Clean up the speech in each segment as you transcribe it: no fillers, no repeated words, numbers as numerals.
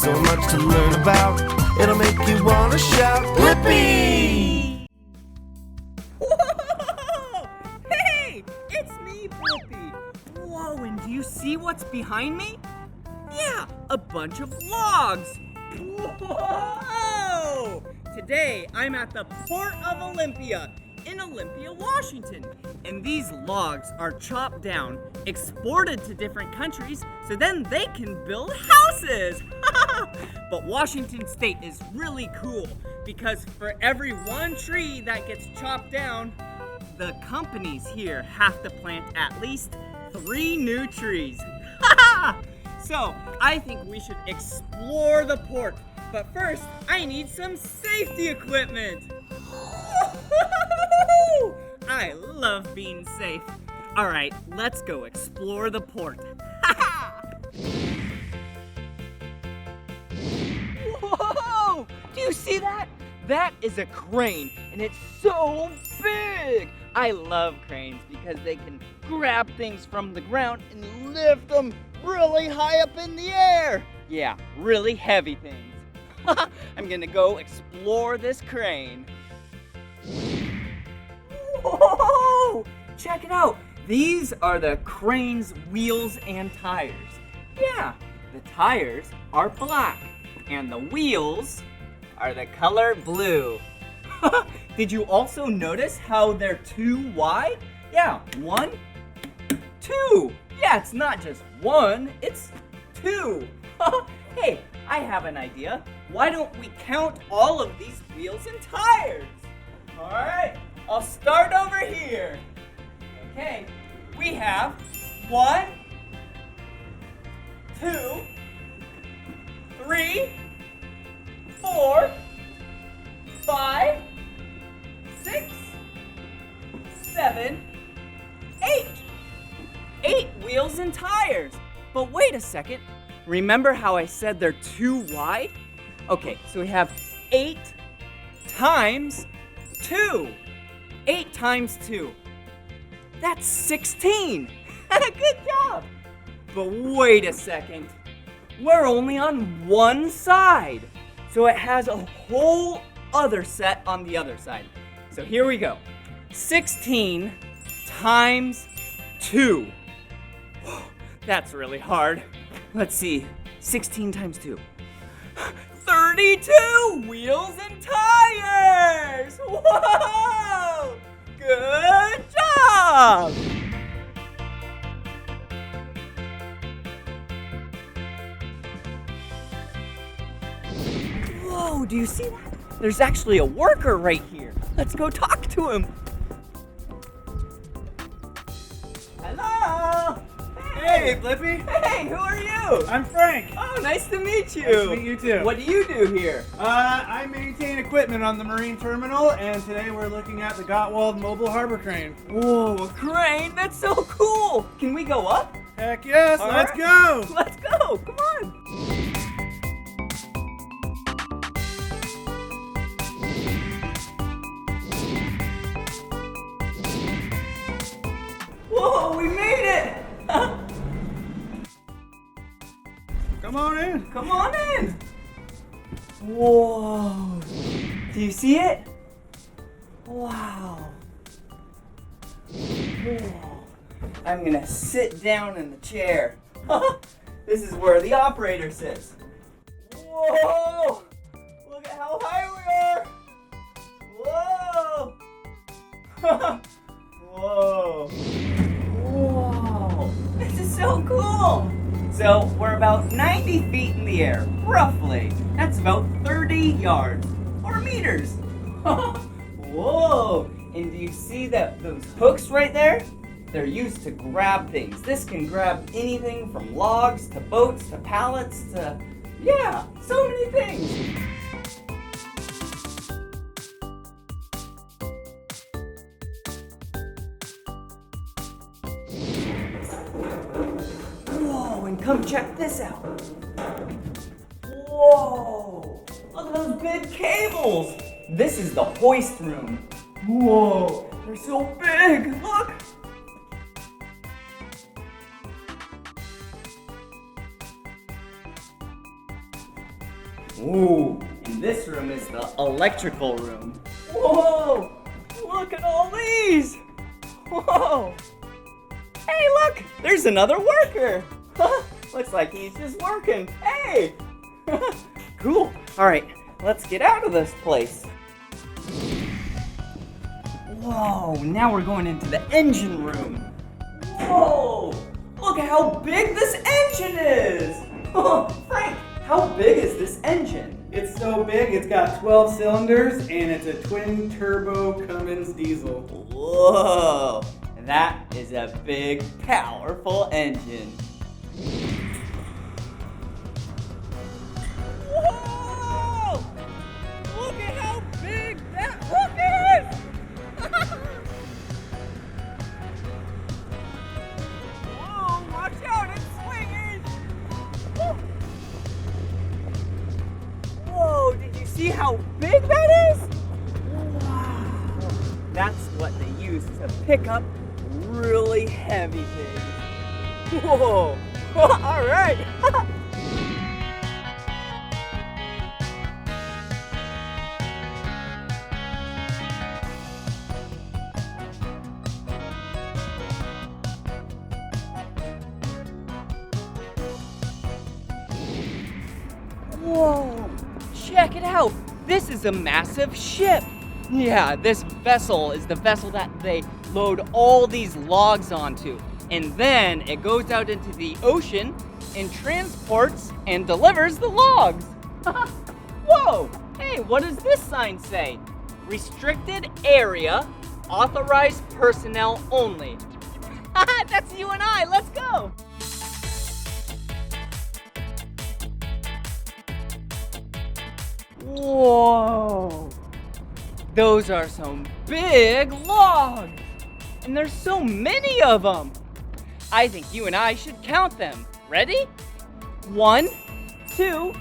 So much to learn about, it'll make you wanna shout, Blippi! Whoa! Hey, it's me, Blippi. Whoa, and do you see what's behind me? Yeah, a bunch of logs. Whoa! Today, I'm at the Port of Olympia in Olympia, Washington. And these logs are chopped down, exported to different countries, so then they can build houses. But Washington State is really cool because for every one tree that gets chopped down, the companies here have to plant at least 3 new trees. So I think we should explore the port. But first, I need some safety equipment. I love being safe. All right, let's go explore the port. Whoa! Do you see that? That is a crane, and it's so big. I love cranes because they can grab things from the ground and lift them really high up in the air. Yeah, really heavy things. I'm gonna go explore this crane. Whoa! Check it out. These are the crane's wheels and tires. Yeah, the tires are black and the wheels are the color blue. Did you also notice how they're 2 wide? Yeah, 1, 2. Yeah, it's not just 1, it's 2. Hey, I have an idea. Why don't we count all of these wheels and tires? All right, I'll start over here. Okay, we have 1, 2, 3, 4, 5, 6, 7, 8. 8 wheels and tires. But wait a second. Remember how I said they're 2 wide? Okay, so we have 8 times 2. 8 times 2. That's 16. Good job. But wait a second. We're only on one side. So it has a whole other set on the other side. So here we go. 16 times 2. That's really hard. Let's see. 16 times 2. 32 wheels and tires! Whoa! Good job! Whoa, do you see that? There's actually a worker right here. Let's go talk to him. Hello! Hey, Blippi. Hey, who are you? I'm Frank. Oh, nice to meet you. Nice to meet you too. What do you do here? I maintain equipment on the marine terminal, and today we're looking at the Gottwald Mobile Harbor Crane. Whoa, a crane? That's so cool. Can we go up? Heck yes, let's go. Let's go, come on. Whoa, we made it. Come on in. Come on in. Whoa. Do you see it? Wow. Whoa. I'm gonna sit down in the chair. This is where the operator sits. Whoa. Look at how high we are. Whoa. Whoa. Whoa. This is so cool. So we're about 90 feet in the air, roughly. That's about 30 yards or meters. Whoa! And do you see those hooks right there? They're used to grab things. This can grab anything from logs to boats to pallets to, yeah, so many things. And come check this out. Whoa! Look at those big cables! This is the hoist room. Whoa! They're so big! Look! Ooh, and this room is the electrical room. Whoa! Look at all these! Whoa! Hey, look! There's another worker! Looks like he's just working. Hey! Cool. Alright, let's get out of this place. Whoa, now we're going into the engine room. Whoa! Look at how big this engine is! Frank, how big is this engine? It's so big, it's got 12 cylinders, and it's a twin turbo Cummins diesel. Whoa! That is a big, powerful engine. Whoa! Look at how big that hook is! Whoa, watch out, it's swinging! Whoa, did you see how big that is? Wow. That's what they use to pick up really heavy things. Whoa! All right! Whoa! Check it out! This is a massive ship! Yeah, this vessel is the vessel that they load all these logs onto. And then it goes out into the ocean and transports and delivers the logs. Whoa! Hey, what does this sign say? Restricted area, authorized personnel only. That's you and I, let's go! Whoa! Those are some big logs! And there's so many of them! I think you and I should count them. Ready? 1, 2,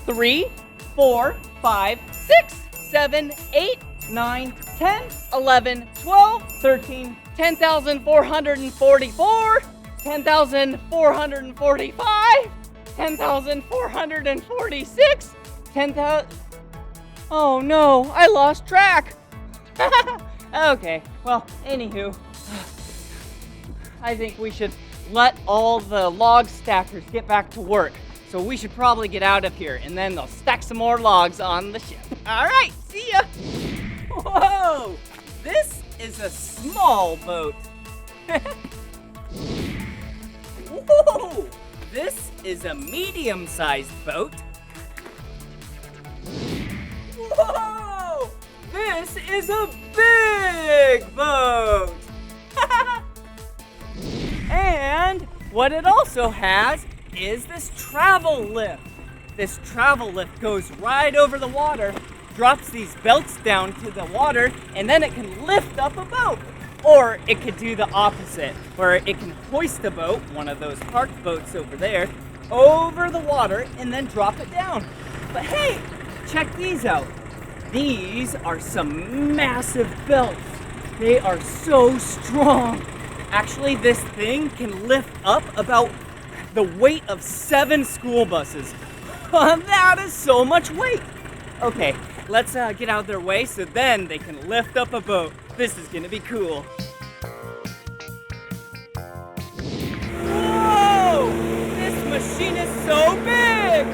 3, 4, 5, 6, 7, 8, 9, 10, 11, 12, 13, 10,444, 10,445, 10,446, 10,000... Oh no, I lost track! Okay, well, anywho, I think we should let all the log stackers get back to work. So we should probably get out of here, and then they'll stack some more logs on the ship. All right, see ya! Whoa! This is a small boat. Whoa! This is a medium-sized boat. Whoa! This is a big boat! And what it also has is this travel lift. This travel lift goes right over the water, drops these belts down to the water, and then it can lift up a boat. Or it could do the opposite, where it can hoist a boat, one of those parked boats over there, over the water and then drop it down. But hey, check these out. These are some massive belts. They are so strong. Actually, this thing can lift up about the weight of 7 school buses. That is so much weight. Okay, let's get out of their way so then they can lift up a boat. This is gonna be cool. Whoa! This machine is so big!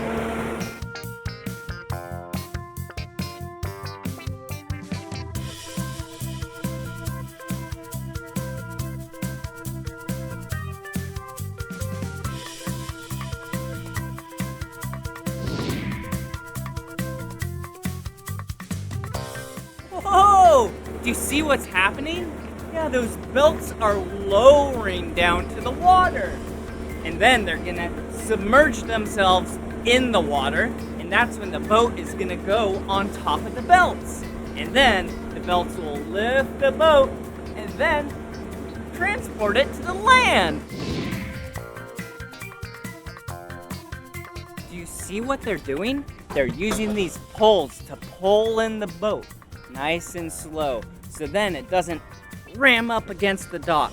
Whoa! Do you see what's happening? Yeah, those belts are lowering down to the water. And then they're gonna submerge themselves in the water, and that's when the boat is gonna go on top of the belts. And then the belts will lift the boat and then transport it to the land. Do you see what they're doing? They're using these poles to pull in the boat, nice and slow, so then it doesn't ram up against the dock.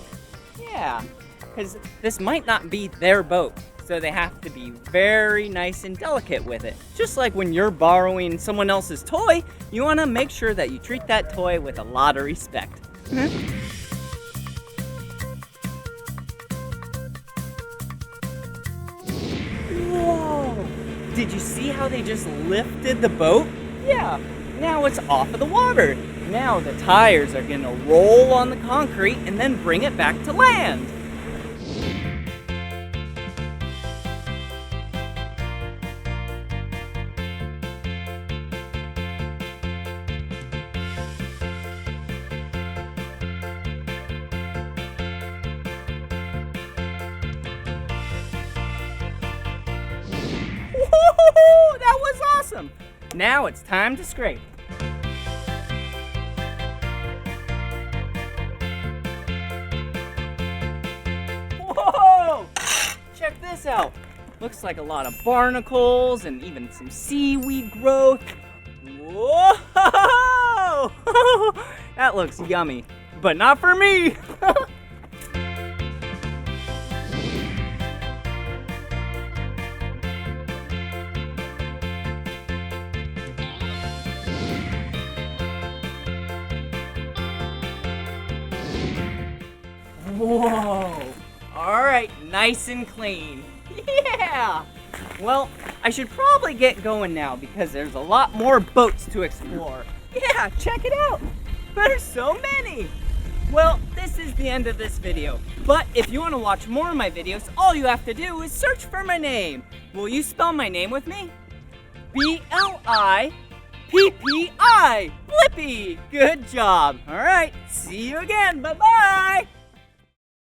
Yeah, because this might not be their boat, So they have to be very nice and delicate with it. Just like when you're borrowing someone else's toy, you want to make sure that you treat that toy with a lot of respect. Whoa! Did you see how they just lifted the boat? Yeah, now it's off of the water. Now the tires are gonna roll on the concrete and then bring it back to land. Woo-hoo-hoo! That was awesome! Now it's time to scrape. Whoa! Check this out. Looks like a lot of barnacles and even some seaweed growth. Whoa! That looks yummy, but not for me. Whoa! All right, nice and clean. Yeah! Well, I should probably get going now because there's a lot more boats to explore. Yeah, check it out. There's so many. Well, this is the end of this video. But if you want to watch more of my videos, all you have to do is search for my name. Will you spell my name with me? B-L-I-P-P-I. Blippi. Good job. All right, see you again. Bye-bye.